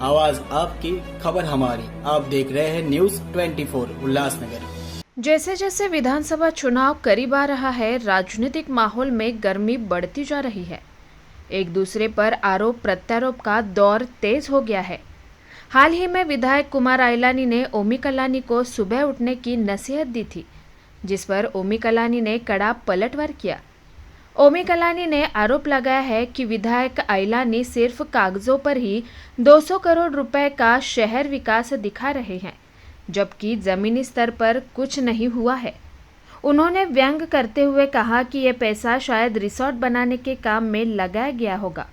आवाज आपकी, खबर हमारी। आप देख रहे हैं न्यूज 24 उल्लासनगर। जैसे जैसे विधानसभा चुनाव करीब आ रहा है, राजनीतिक माहौल में गर्मी बढ़ती जा रही है। एक दूसरे पर आरोप प्रत्यारोप का दौर तेज हो गया है। हाल ही में विधायक कुमार आइलानी ने ओमी कलानी को सुबह उठने की नसीहत दी थी, जिस पर ओमी कलानी ने कड़ा पलटवार किया। ओमी कलानी ने आरोप लगाया है कि विधायक आइलानी सिर्फ कागजों पर ही 200 करोड़ रुपए का शहर विकास दिखा रहे हैं, जबकि जमीनी स्तर पर कुछ नहीं हुआ है। उन्होंने व्यंग करते हुए कहा कि यह पैसा शायद रिसोर्ट बनाने के काम में लगाया गया होगा।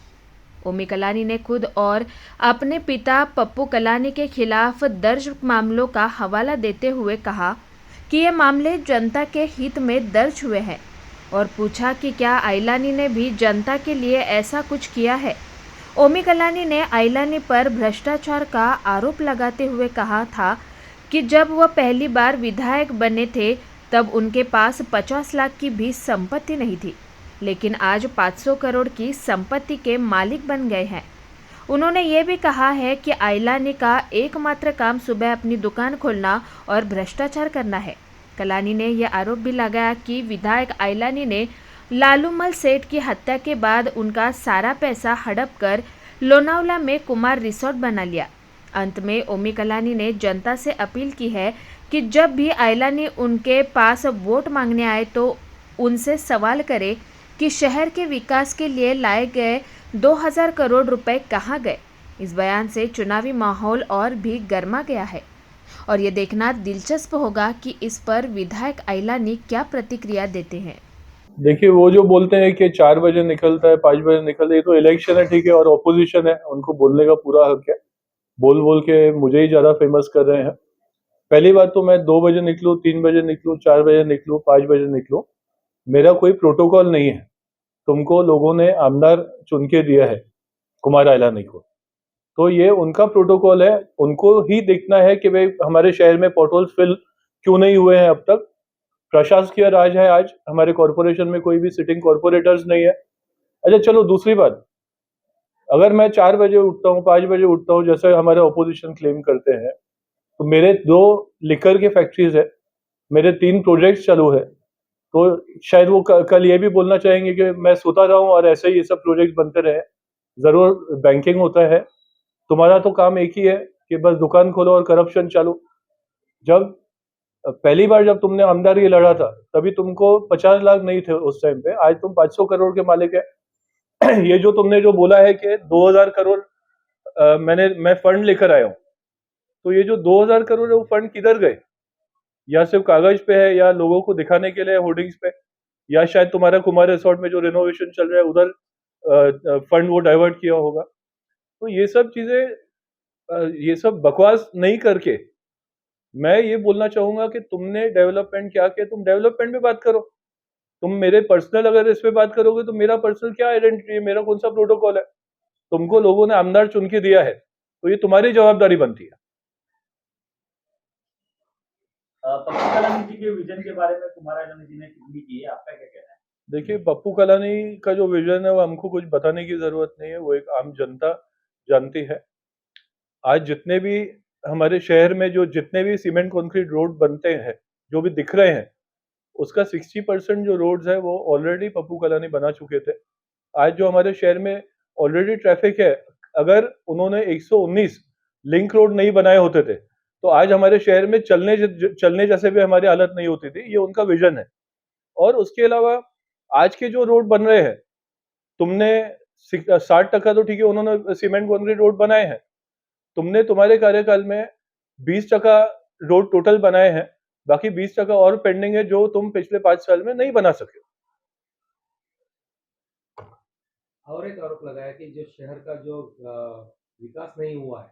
ओमी कलानी ने खुद और अपने पिता पप्पू कलानी के खिलाफ दर्ज मामलों का हवाला देते हुए कहा कि ये मामले जनता के हित में दर्ज हुए हैं और पूछा कि क्या आइलानी ने भी जनता के लिए ऐसा कुछ किया है। ओमी कलानी ने आइलानी पर भ्रष्टाचार का आरोप लगाते हुए कहा था कि जब वह पहली बार विधायक बने थे तब उनके पास 50 लाख की भी संपत्ति नहीं थी, लेकिन आज 500 करोड़ की संपत्ति के मालिक बन गए हैं। उन्होंने ये भी कहा है कि आइलानी का एकमात्र काम सुबह अपनी दुकान खोलना और भ्रष्टाचार करना है। कलानी ने यह आरोप भी लगाया कि विधायक आइलानी ने लालूमल सेठ की हत्या के बाद उनका सारा पैसा हड़प कर लोनावला में कुमार रिसोर्ट बना लिया। अंत में ओमी कलानी ने जनता से अपील की है कि जब भी आइलानी उनके पास वोट मांगने आए तो उनसे सवाल करे कि शहर के विकास के लिए लाए गए 2000 करोड़ रुपए कहाँ गए। इस बयान से चुनावी माहौल और भी गर्मा गया है और ये देखना दिलचस्प होगा कि इस पर विधायक आइलानी क्या प्रतिक्रिया देते हैं। देखिए, वो जो बोलते हैं कि 4 बजे निकलता है, 5 बजे निकलता है, ये तो इलेक्शन है, ठीक है, और ऑपोजिशन है, उनको बोलने का पूरा हक है। बोल बोल के मुझे ही ज़्यादा फेमस कर रहे हैं। पहली बात तो मैं 2 बजे निकलूँ, 3 बजे निकलूँ, 4 बजे निकलूँ, 5 बजे निकलूँ, मेरा कोई प्रोटोकॉल नहीं है। तुमको लोगों ने आमदार चुन के दिया है, कुमार आइलानी को, तो ये उनका प्रोटोकॉल है। उनको ही देखना है कि भाई हमारे शहर में पॉटहोल्स फिल क्यों नहीं हुए हैं अब तक। प्रशासकीय राज है आज, हमारे कॉरपोरेशन में कोई भी सिटिंग कॉरपोरेटर्स नहीं है। अच्छा चलो, दूसरी बात, अगर मैं 4 बजे उठता हूँ, 5 बजे उठता हूँ, जैसे हमारे ऑपोजिशन क्लेम करते हैं, तो मेरे 2 लिकर के फैक्ट्रीज है, मेरे 3 प्रोजेक्ट्स चालू है, तो शायद वो कल ये भी बोलना चाहेंगे कि मैं सोता रहा हूँ और ऐसे ही ये सब प्रोजेक्ट बनते रहे। जरूर बैंकिंग होता है, तुम्हारा तो काम एक ही है कि बस दुकान खोलो और करप्शन चालू। जब पहली बार जब तुमने आमदार ये लड़ा था, तभी तुमको 50 लाख नहीं थे उस टाइम पे, आज तुम 500 करोड़ के मालिक है। ये जो तुमने जो बोला है कि 2000 करोड़ मैं फंड लेकर आया हूँ, तो ये जो 2000 करोड़ है वो फंड किधर गए? या सिर्फ कागज पे है, या लोगों को दिखाने के लिए होर्डिंग्स पे, या शायद तुम्हारा कुमार रिसोर्ट में जो रिनोवेशन चल रहा है उधर फंड वो डाइवर्ट किया होगा। तो ये सब चीजें, ये सब बकवास नहीं करके मैं ये बोलना चाहूंगा कि तुमने डेवलपमेंट क्या किया, तुम डेवलपमेंट पे बात करो। तुम मेरे पर्सनल अगर इस पे बात करोगे तो मेरा पर्सनल क्या आइडेंटिटी है, मेरा कौन सा प्रोटोकॉल है? तुमको लोगों ने आमदार चुन के दिया है, तो ये तुम्हारी जवाबदारी बनती है। पप्पू कलानी जी के विजन के बारे में कुमार आइलानी जी ने टिप्पणी की है, आपका क्या कहना है? देखिए, पप्पू कलानी का जो विजन है वो हमको कुछ बताने की जरूरत नहीं है, वो एक आम जनता जानती है। आज जितने भी हमारे शहर में जो जितने भी सीमेंट कंक्रीट रोड बनते हैं, जो भी दिख रहे हैं, उसका 60% जो रोड्स है वो ऑलरेडी पप्पू कलानी बना चुके थे। आज जो हमारे शहर में ऑलरेडी ट्रैफिक है, अगर उन्होंने 119 लिंक रोड नहीं बनाए होते थे, तो आज हमारे शहर में चलने जैसे भी हमारी हालत नहीं होती थी। ये उनका विजन है। और उसके अलावा आज के जो रोड बन रहे हैं, तुमने 60% तो ठीक है, उन्होंने सीमेंट कंक्रीट रोड बनाए हैं। तुमने तुम्हारे कार्यकाल में 20% रोड टोटल बनाए हैं, बाकी 20% और पेंडिंग है जो तुम पिछले 5 साल में नहीं बना सके। और एक आरोप लगाया कि जो शहर का जो विकास नहीं हुआ है,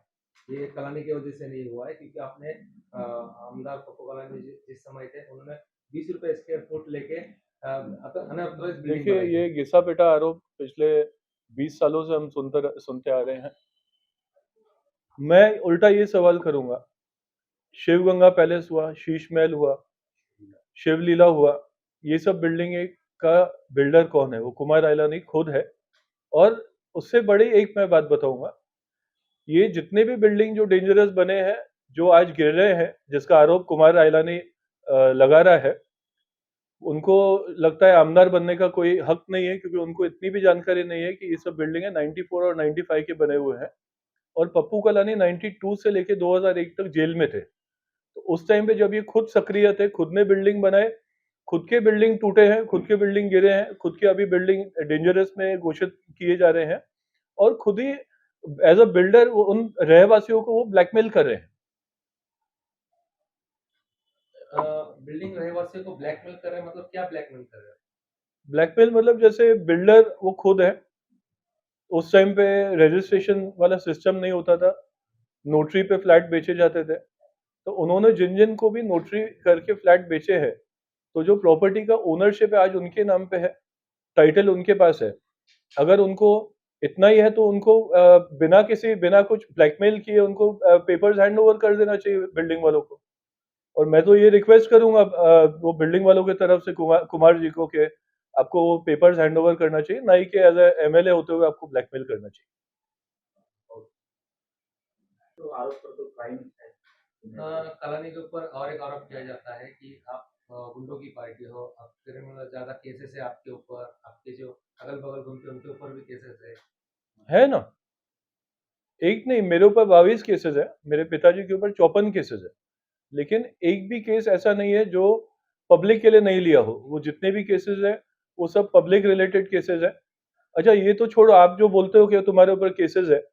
ये कलानी की वजह से नहीं हुआ है, क्योंकि आपने आमदार पप्पू कलानी जिस समय थे उन्होंने 20 रुपए स्क्वायर फुट लेके अनऑथराइज्ड बिल्डिंग देखिए, बनाई ये थी। घिसा पिटा आरोप पिछले 20 सालों से हम सुनते आ रहे हैं। मैं उल्टा ये सवाल करूंगा, शिव गंगा पैलेस हुआ, शीश महल हुआ, शिवलीला हुआ, ये सब बिल्डिंग का बिल्डर कौन है? वो कुमार आइलानी खुद है। और उससे बड़ी एक मैं बात बताऊंगा, ये जितने भी बिल्डिंग जो डेंजरस बने हैं, जो आज गिर रहे हैं, जिसका आरोप कुमार आयलानी लगा रहा है, उनको लगता है आमदार बनने का कोई हक नहीं है, क्योंकि उनको इतनी भी जानकारी नहीं है कि ये सब बिल्डिंगें 94 और 95 के बने हुए हैं। और पप्पू कलानी 92 से लेके 2001 तक जेल में थे। तो उस टाइम पे जब ये खुद सक्रिय थे, खुद ने बिल्डिंग बनाए, खुद के बिल्डिंग टूटे हैं, खुद के बिल्डिंग गिरे हैं, खुद के अभी बिल्डिंग डेंजरस में घोषित किए जा रहे हैं, और खुद ही एज अ बिल्डर उन रहवासियों को वो ब्लैकमेल कर रहे हैं। बिल्डिंग रहवासियों को ब्लैकमेल कर रहे हैं, मतलब क्या ब्लैकमेल कर रहे हैं? ब्लैकमेल मतलब जैसे बिल्डर वो खुद है, उस टाइम पे रजिस्ट्रेशन वाला सिस्टम नहीं होता था, नोटरी पे फ्लैट बेचे जाते थे, तो उन्होंने जिन जिन को भी नोटरी करके फ्लैट बेचे हैं, तो जो प्रॉपर्टी का ओनरशिप है आज उनके नाम पे है, टाइटल उनके पास है। अगर उनको इतना ही है तो उनको बिना कुछ ब्लैकमेल किए उनको पेपर्स हैंड ओवर कर देना चाहिए बिल्डिंग वालों को। और मैं तो ये रिक्वेस्ट करूंगा वो बिल्डिंग वालों की तरफ से कुमार जी को, कि आपको वो पेपर्स हैंड ओवर करना चाहिए, ना ही कि एज ए एमएलए होते हुए आपको ब्लैकमेल करना चाहिए। तो आरोप पर तो क्राइम है। कलानी के ऊपर और एक आरोप किया जाता है कि आप गुंडों की पार्टी हो, आप क्रिमिनल, ज्यादा केसेस है आपके ऊपर, आपके जो अगल बगल घूमते उनके ऊपर भी केसेस है। है ना, एक नहीं, मेरे ऊपर 22 केसेस है, मेरे पिताजी के ऊपर 54 केसेस है, लेकिन एक भी केस ऐसा नहीं है जो पब्लिक के लिए नहीं लिया हो। वो जितने भी केसेस है वो सब पब्लिक रिलेटेड केसेस है। अच्छा ये तो छोड़ो, आप जो बोलते हो कि तुम्हारे ऊपर केसेस है,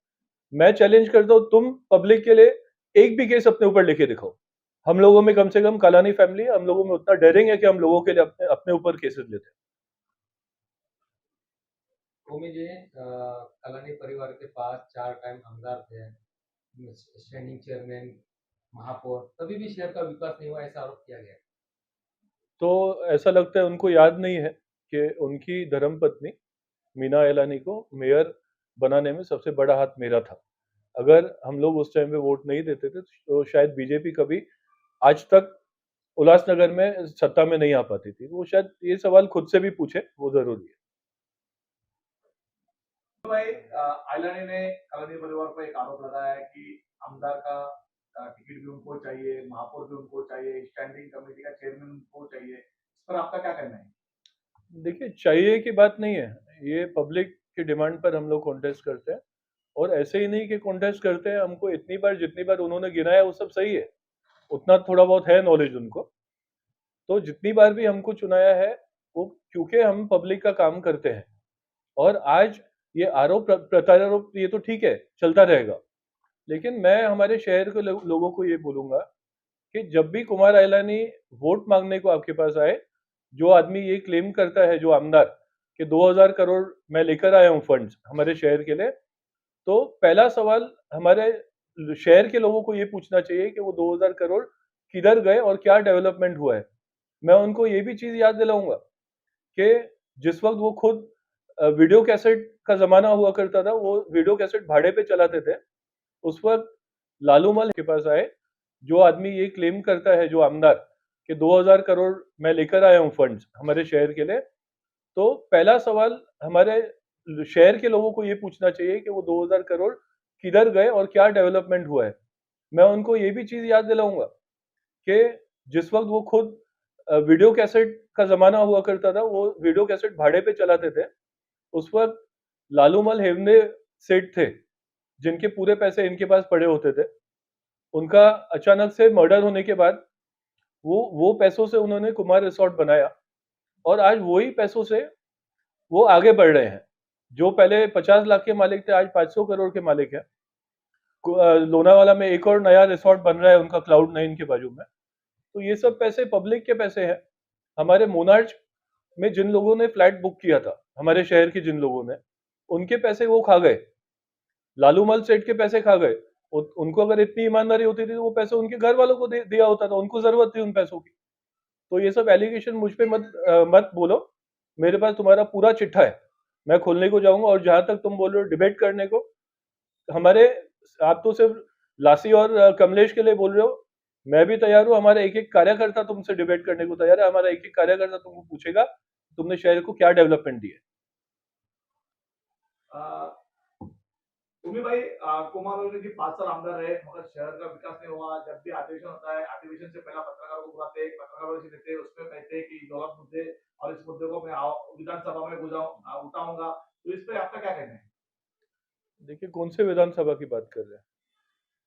मैं चैलेंज करता हूँ, तुम पब्लिक के लिए एक भी केस अपने ऊपर लेके दिखाओ। हम लोगों में कम से कम कालानी फैमिली है, हम लोगों में उतना डेयरिंग है कि हम लोगों के लिए अपने अपने ऊपर केसेस लेते हैं। भूमि जी, कलानी परिवार के पास 4 टाइम आमदार थे, स्टैंडिंग चेयरमैन, महापौर, तभी भी शहर का विकास नहीं हुआ, ऐसा आरोप किया गया। तो ऐसा लगता है उनको याद नहीं है कि उनकी धर्मपत्नी मीना एलानी को मेयर बनाने में सबसे बड़ा हाथ मेरा था। अगर हम लोग उस टाइम पे वोट नहीं देते थे तो शायद बीजेपी कभी आज तक उल्लासनगर में सत्ता में नहीं आ पाती थी। वो शायद ये सवाल खुद से भी पूछे, वो जरूरी है। भाई आइलानी ने कलानी परिवार पर एक आरोप लगाया है कि आमदार का टिकट भी उनको चाहिए, महापौर भी उनको चाहिए, स्टैंडिंग कमेटी का चेयरमैन उनको चाहिए। इस पर आपका क्या कहना है? देखिए, चाहिए की बात नहीं है, ये पब्लिक की डिमांड पर हम लोग कॉन्टेस्ट करते हैं, और ऐसे ही नहीं कि कॉन्टेस्ट करते हैं, हमको इतनी बार जितनी बार उन्होंने गिनाया वो सब सही है, उतना थोड़ा बहुत है नॉलेज उनको। तो जितनी बार भी हमको चुनाया है वो क्योंकि हम पब्लिक का काम करते हैं। और आज ये आरोप प्रत्यारोप ये तो ठीक है, चलता रहेगा, लेकिन मैं हमारे शहर के लोगों को ये बोलूंगा कि जब भी कुमार आइलानी वोट मांगने को आपके पास आए, जो आदमी ये क्लेम करता है, जो आमदार, कि 2000 करोड़ मैं लेकर आया हूं फंड्स हमारे शहर के लिए, तो पहला सवाल हमारे शहर के लोगों को ये पूछना चाहिए कि वो 2000 करोड़ किधर गए और क्या डेवलपमेंट हुआ है। मैं उनको ये भी चीज याद दिलाऊंगा कि जिस वक्त वो खुद वीडियो कैसेट का जमाना हुआ करता था, वो वीडियो कैसेट भाड़े पे चलाते थे, उस वक्त लालू मल के पास आए, जो आदमी ये क्लेम करता है, जो आमदार, कि 2000 करोड़ मैं लेकर आया हूं फंड्स हमारे शहर के लिए, तो पहला सवाल हमारे शहर के लोगों को ये पूछना चाहिए कि वो 2000 करोड़ किधर गए और क्या डेवलपमेंट हुआ है। मैं उनको ये भी चीज याद दिलाऊंगा कि जिस वक्त वो खुद वीडियो कैसेट का जमाना हुआ करता था, वो वीडियो कैसेट भाड़े पे चलाते थे, उस वक्त लालू मल हेवने सेठ थे, जिनके पूरे पैसे इनके पास पड़े होते थे। उनका अचानक से मर्डर होने के बाद वो पैसों से उन्होंने कुमार रिसोर्ट बनाया, और आज वही पैसों से वो आगे बढ़ रहे हैं। जो पहले 50 लाख के मालिक थे, आज 500 करोड़ के मालिक हैं। लोनावाला में एक और नया रिसोर्ट बन रहा है उनका, क्लाउड 9 के बाजू में। तो ये सब पैसे पब्लिक के पैसे हैं। हमारे मोनार्च में जिन लोगों ने फ्लैट बुक किया था, हमारे शहर के जिन लोगों ने, उनके पैसे वो खा गए, लालू मल सेठ के पैसे खा गए। उनको अगर इतनी ईमानदारी होती थी तो वो पैसे उनके घर वालों को दिया होता था, उनको जरूरत थी उन पैसों की। तो ये सब एलिगेशन मुझ पे मत बोलो, मेरे पास तुम्हारा पूरा चिट्ठा है, मैं खोलने को जाऊंगा। और जहां तक तुम बोल रहे हो डिबेट करने को, हमारे, आप तो सिर्फ लासी और कमलेश के लिए बोल रहे हो, मैं भी तैयार हूँ। हमारे एक एक कार्यकर्ता तुमसे डिबेट करने को तैयार है, हमारा एक एक कार्यकर्ता तुमको पूछेगा तुमने शहर को क्या डेवलपमेंट दी है। तुम्ही भाई कुमार वाले जी 5 साल आमदार रहे मगर शहर का विकास नहीं हुआ। जब भी अधिवेशन होता है अधिवेशन से पहला पत्रकारों को बुलाते हैं, पत्रकारों से लेते हैं, उसमें कहते हैं कि गलत मुद्दे और इस मुद्दे को मैं विधानसभा में उठाऊंगा। तो इस पे आपका क्या कहना है? देखिए कौन से विधानसभा की बात कर रहे हैं?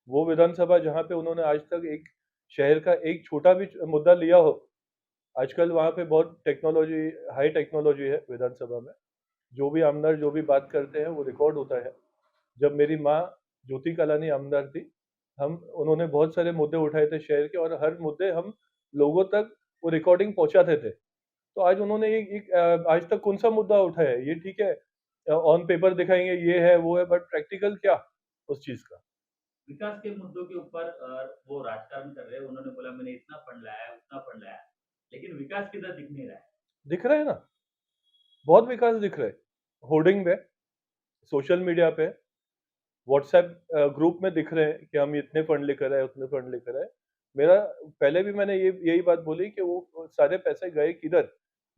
वो विधानसभा जहाँ पे उन्होंने आज तक एक शहर का एक छोटा भी मुद्दा लिया हो। आजकल वहाँ पे बहुत टेक्नोलॉजी, हाई टेक्नोलॉजी है विधानसभा में। जो भी आमदार जो भी बात करते हैं वो रिकॉर्ड होता है। जब मेरी माँ ज्योति कलानी आमदार थी, हम उन्होंने बहुत सारे मुद्दे उठाए थे शहर के और हर मुद्दे हम लोगों तक वो रिकॉर्डिंग पहुंचाते थे। तो आज उन्होंने आज तक कौन सा मुद्दा उठाया है? ये ठीक है, ऑन पेपर दिखाएंगे ये है वो है, बट प्रैक्टिकल क्या उस चीज का? विकास के मुद्दों के ऊपर वो राजकारण कर रहे हैं। उन्होंने बोला मैंने इतना फंड लाया, उतना फंड लाया, लेकिन विकास किधर दिख नहीं रहा है। दिख रहा है ना, बहुत विकास दिख रहा है। होर्डिंग पे, सोशल मीडिया पे, व्हाट्सएप ग्रुप में दिख रहे हैं कि हम इतने फंड लेकर आए, उतने फंड लेकर आए। मेरा पहले भी मैंने यही बात बोली कि वो सारे पैसे गए किधर,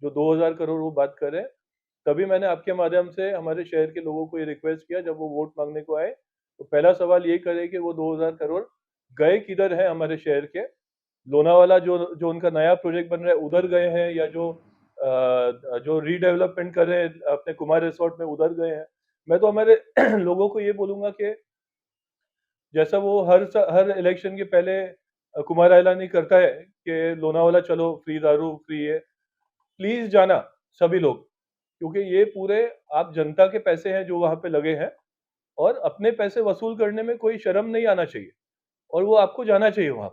जो 2000 करोड़ वो बात कर रहे हैं। तभी मैंने आपके माध्यम से हमारे शहर के लोगों को ये रिक्वेस्ट किया, जब वो वोट मांगने को आए तो पहला सवाल यही करे कि वो 2000 करोड़ गए किधर है हमारे शहर के। लोनावाला जो जो उनका नया प्रोजेक्ट बन रहा है उधर गए हैं, या जो रीडेवलपमेंट कर रहे हैं अपने कुमार रिसोर्ट में उधर गए हैं। मैं तो हमारे लोगों को ये बोलूंगा कि जैसा वो हर इलेक्शन के पहले कुमार आइलानी करता है कि लोनावाला चलो फ्री दारू फ्री है, प्लीज जाना सभी लोग, क्योंकि ये पूरे आप जनता के पैसे हैं जो वहां पे लगे हैं और अपने पैसे वसूल करने में कोई शर्म नहीं आना चाहिए और वो आपको जाना चाहिए वहां।